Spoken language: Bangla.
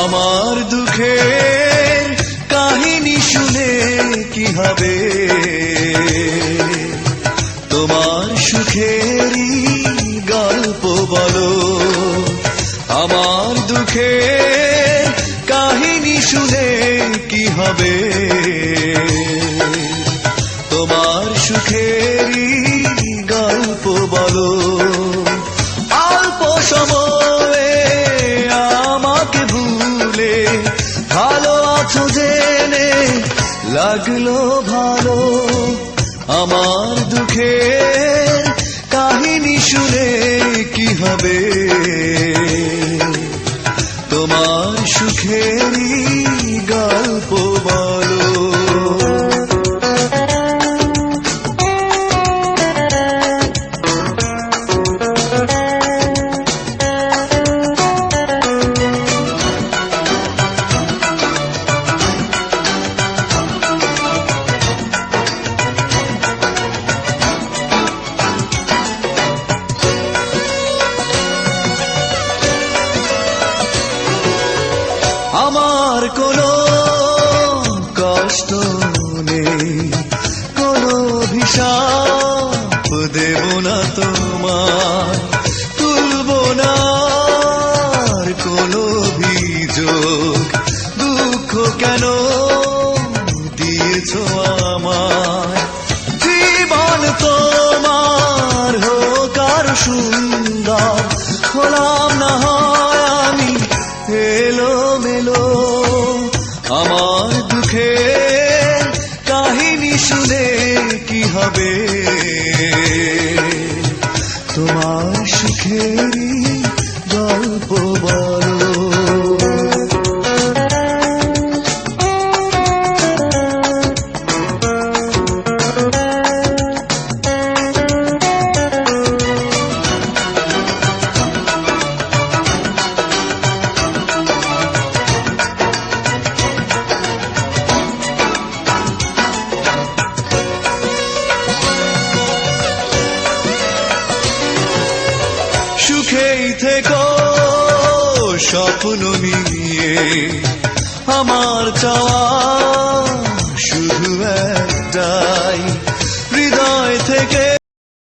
আমার দুঃখের কাহিনী শুনে কি হবে, তোমার সুখেরই গল্প বলো। আমার দুঃখের কাহিনী শুনে কি হবে, তোমার সুখেরই গল্প বলো। অল্প সময়ে আমাকে ভুলে ভালো আছো জেনে লাগলো ভালো। আমার দুঃখের কাহিনী শুনে কি হবে, তোমার সুখেরই গল্প বলো। আমার কোনো কষ্ট নেই, কোনো অভিশাপ দেব না তোমার, তুলব না কোনো অভিযোগ। দুঃখ কেন দিয়েছ আমায়, জীবন তোমার হোক আর সুন্দর, হলাম না হয় আমি এলো মেলো। আমার দুঃখের কাহিনী শুনে কি হবে, তোমার সুখেরই গল্প বলো। সুখেই থেকো স্বপ্ন নিয়ে, আমার চাওয়া শুধু একটাই, হৃদয় থেকে